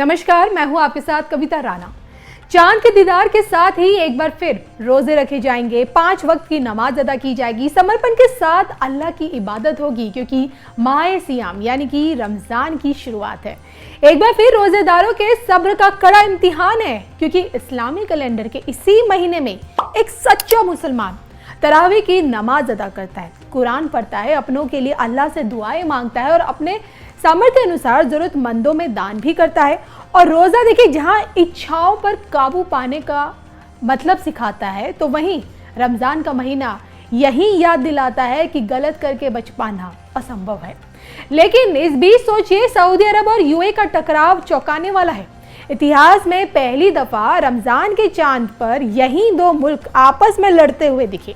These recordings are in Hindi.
नमस्कार, मैं हूं आपके साथ कविता राणा। चांद के दीदार के साथ ही एक बार फिर रोजे रखे जाएंगे, 5 वक्त की नमाज अदा की जाएगी, समर्पण के साथ अल्लाह की इबादत होगी क्योंकि माह सियाम यानी कि रमजान की शुरुआत है। एक बार फिर रोजेदारों के सब्र का कड़ा इम्तिहान है क्योंकि इस्लामी कैलेंडर के इसी महीने में एक सच्चा मुसलमान तरावी की नमाज अदा करता है, कुरान पढ़ता है, अपनों के लिए अल्लाह से दुआएं मांगता है और अपने सामर्थ्य अनुसार जरूरतमंदों में दान भी करता है। और रोजा देखिए जहां इच्छाओं पर काबू पाने का मतलब सिखाता है, तो वहीं रमजान का महीना यही याद दिलाता है कि गलत करके बच पाना असंभव है। लेकिन इस बीच सोचिए, सऊदी अरब और यूएई का टकराव चौंकाने वाला है। इतिहास में पहली दफा रमजान के चांद पर यही दो मुल्क आपस में लड़ते हुए दिखे।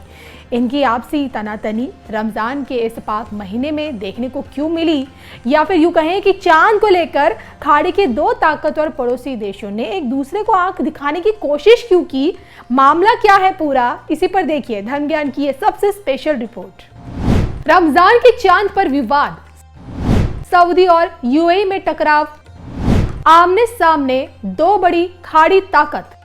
इनकी आपसी तनातनी रमजान के इस पाक महीने में देखने को क्यों मिली, या फिर यूं कहें कि चांद को लेकर खाड़ी के दो ताकतवर पड़ोसी देशों ने एक दूसरे को आंख दिखाने की कोशिश क्यों की, मामला क्या है पूरा, इसी पर देखिए धर्म ज्ञान की ये सबसे स्पेशल रिपोर्ट। रमजान के चांद पर विवाद, सऊदी और यूएई में टकराव, आमने सामने दो बड़ी खाड़ी ताकत।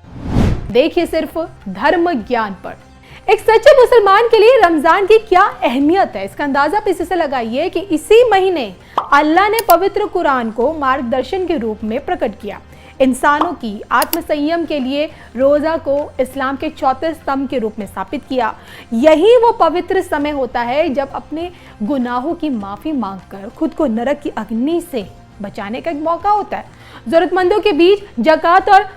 देखिए सिर्फ धर्म ज्ञान पर। एक सच्चे मुसलमान के लिए रमजान की क्या अहमियत है, इसका अंदाजा आप इसी से लगाइए कि इसी महीने अल्लाह ने पवित्र कुरान को मार्गदर्शन के रूप में प्रकट किया। इंसानों की आत्मसंयम के लिए रोजा को इस्लाम के चौथे स्तंभ के रूप में स्थापित किया। यही वो पवित्र समय होता है जब अपने गुनाहों की माफी मांगकर खुद को नरक की अग्नि से बचाने का एक मौका होता है। जरूरतमंदों के बीच ज़कात और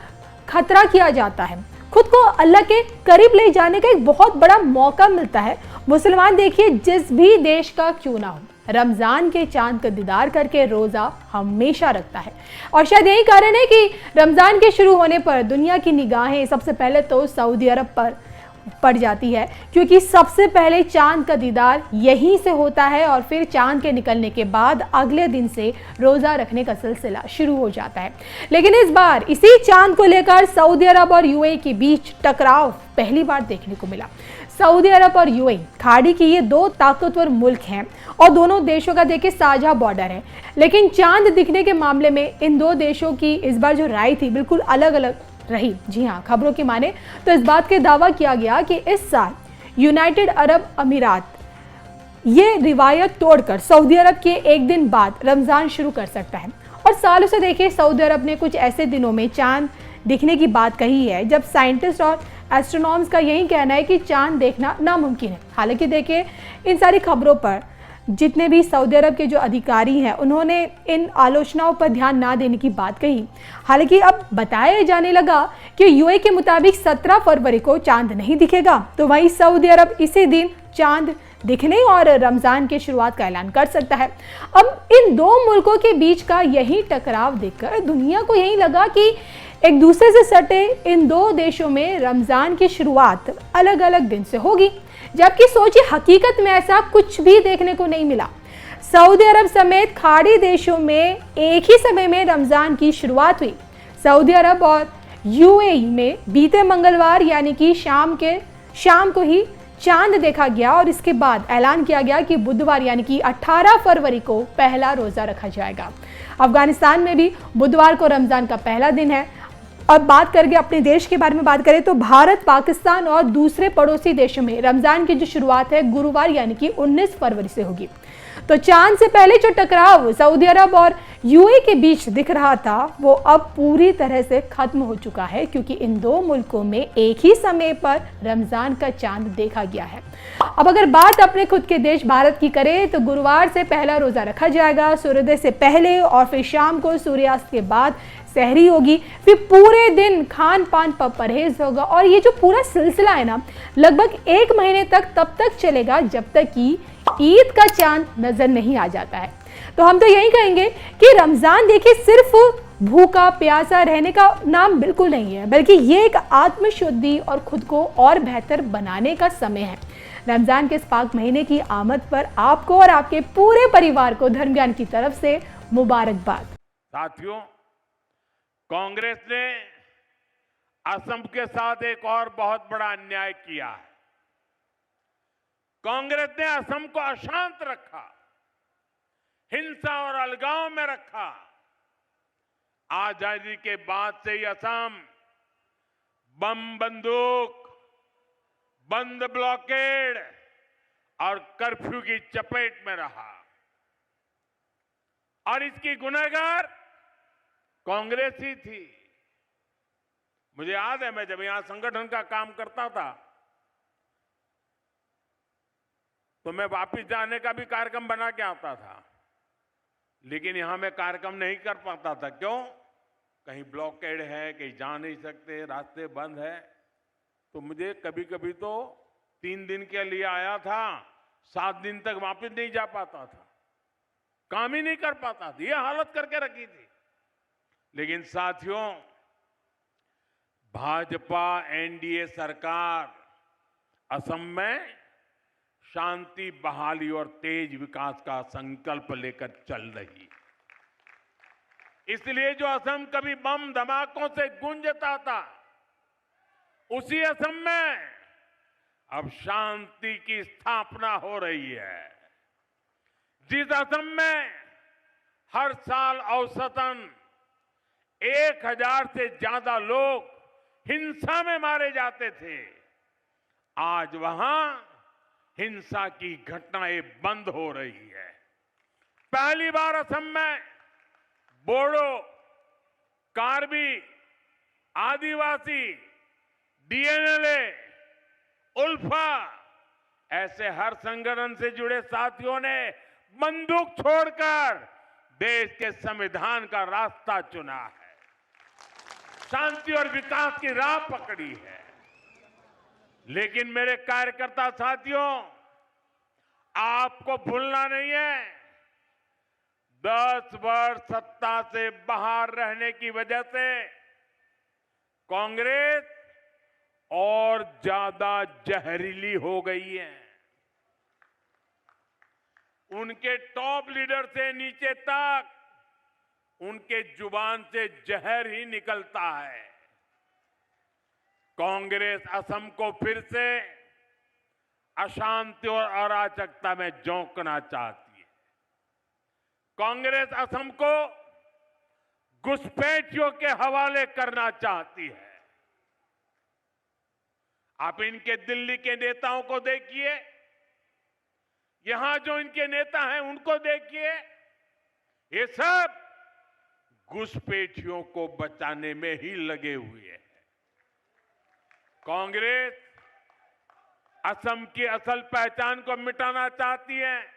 खतरा किया जाता है, खुद को अल्लाह के करीब ले जाने का एक बहुत बड़ा मौका मिलता है। मुसलमान देखिए जिस भी देश का क्यों ना हो, रमजान के चांद का दीदार करके रोजा हमेशा रखता है। और शायद यही कारण है कि रमजान के शुरू होने पर दुनिया की निगाहें सबसे पहले तो सऊदी अरब पर पड़ जाती है, क्योंकि सबसे पहले चांद का दीदार यहीं से होता है और फिर चांद के निकलने के बाद अगले दिन से रोजा रखने का सिलसिला शुरू हो जाता है। लेकिन इस बार इसी चांद को लेकर सऊदी अरब और यूएई के बीच टकराव पहली बार देखने को मिला। सऊदी अरब और यूएई खाड़ी की ये दो ताकतवर मुल्क हैं और दोनों देशों का देखिए साझा बॉर्डर है। लेकिन चांद दिखने के मामले में इन दो देशों की इस बार जो राय थी बिल्कुल अलग अलग रही। जी हाँ, खबरों की माने तो इस बात के दावा किया गया कि इस साल यूनाइटेड अरब अमीरात ये रिवायत तोड़कर सऊदी अरब के एक दिन बाद रमजान शुरू कर सकता है। और सालों से देखिए सऊदी अरब ने कुछ ऐसे दिनों में चांद दिखने की बात कही है जब साइंटिस्ट और एस्ट्रोनॉम्स का यही कहना है कि चांद देखना नामुमकिन है। हालांकि देखिए इन सारी खबरों पर जितने भी सऊदी अरब के जो अधिकारी हैं उन्होंने इन आलोचनाओं पर ध्यान ना देने की बात कही। हालांकि अब बताया जाने लगा कि यूएई के मुताबिक 17 फरवरी को चांद नहीं दिखेगा, तो वहीं सऊदी अरब इसी दिन चांद दिखने और रमजान की शुरुआत का ऐलान कर सकता है। अब इन दो मुल्कों के बीच का यही टकराव देखकर दुनिया को यही लगा कि एक दूसरे से सटे इन दो देशों में रमजान की शुरुआत अलग अलग दिन से होगी, जबकि सोचिए हकीकत में ऐसा कुछ भी देखने को नहीं मिला। सऊदी अरब समेत खाड़ी देशों में एक ही समय में रमजान की शुरुआत हुई। सऊदी अरब और यूएई में बीते मंगलवार यानी कि शाम को ही चांद देखा गया और इसके बाद ऐलान किया गया कि बुधवार यानी कि 18 फरवरी को पहला रोजा रखा जाएगा। अफगानिस्तान में भी बुधवार को रमजान का पहला दिन है। और बात करके अपने देश के बारे में बात करें तो भारत, पाकिस्तान और दूसरे पड़ोसी देशों में रमजान की जो शुरुआत है गुरुवार यानी कि 19 फरवरी से होगी। तो चांद से पहले जो टकराव सऊदी अरब और यूएई के बीच दिख रहा था वो अब पूरी तरह से खत्म हो चुका है, क्योंकि इन दो मुल्कों में एक ही समय पर रमजान का चांद देखा गया है। अब अगर बात अपने खुद के देश भारत की करें तो गुरुवार से पहला रोजा रखा जाएगा, सूर्योदय से पहले, और फिर शाम को सूर्यास्त के बाद सहरी होगी। फिर पूरे दिन खान पान पर परहेज होगा और ये जो पूरा सिलसिला है ना लगभग 1 महीने तक तब तक चलेगा जब तक कि ईद का चांद नजर नहीं आ जाता है। तो हम तो यही कहेंगे कि रमजान देखिए सिर्फ भूखा प्यासा रहने का नाम बिल्कुल नहीं है, बल्कि ये एक आत्मशुद्धि और खुद को और बेहतर बनाने का समय है। रमजान के इस पाक महीने की आमद पर आपको और आपके पूरे परिवार को धर्म ज्ञान की तरफ से मुबारकबाद। साथियों, कांग्रेस ने असम के साथ एक और बहुत बड़ा अन्याय किया है। कांग्रेस ने असम को अशांत रखा, हिंसा और अलगाव में रखा। आजादी के बाद से ही असम बम बंदूक, बंद ब्लॉकेड और कर्फ्यू की चपेट में रहा और इसकी गुनहगार कांग्रेस ही थी। मुझे याद है, मैं जब यहां संगठन का काम करता था तो मैं वापस जाने का भी कार्यक्रम बना के आता था, लेकिन यहां मैं कार्यक्रम नहीं कर पाता था। क्यों? कहीं ब्लॉकेड है, कहीं जा नहीं सकते, रास्ते बंद है। तो मुझे कभी कभी तो 3 दिन के लिए आया था, 7 दिन तक वापस नहीं जा पाता था, काम ही नहीं कर पाता था। ये हालत करके रखी थी। लेकिन साथियों, भाजपा एनडीए सरकार असम में शांति, बहाली और तेज विकास का संकल्प लेकर चल रही है। इसलिए जो असम कभी बम धमाकों से गूंजता था, उसी असम में अब शांति की स्थापना हो रही है। जिस असम में हर साल औसतन 1000 से ज्यादा लोग हिंसा में मारे जाते थे, आज वहां हिंसा की घटनाएं बंद हो रही है। पहली बार असम में बोडो, कार्बी, आदिवासी, डीएनएलए, उल्फा ऐसे हर संगठन से जुड़े साथियों ने बंदूक छोड़कर देश के संविधान का रास्ता चुना है, शांति और विकास की राह पकड़ी है। लेकिन मेरे कार्यकर्ता साथियों, आपको भूलना नहीं है, 10 वर्ष सत्ता से बाहर रहने की वजह से कांग्रेस और ज्यादा जहरीली हो गई है। उनके टॉप लीडर से नीचे तक उनके जुबान से जहर ही निकलता है। कांग्रेस असम को फिर से अशांति और अराजकता में झोंकना चाहती है। कांग्रेस असम को घुसपैठियों के हवाले करना चाहती है। आप इनके दिल्ली के नेताओं को देखिए, यहां जो इनके नेता हैं उनको देखिए, ये सब घुसपैठियों को बचाने में ही लगे हुए हैं। कांग्रेस असम की असल पहचान को मिटाना चाहती है।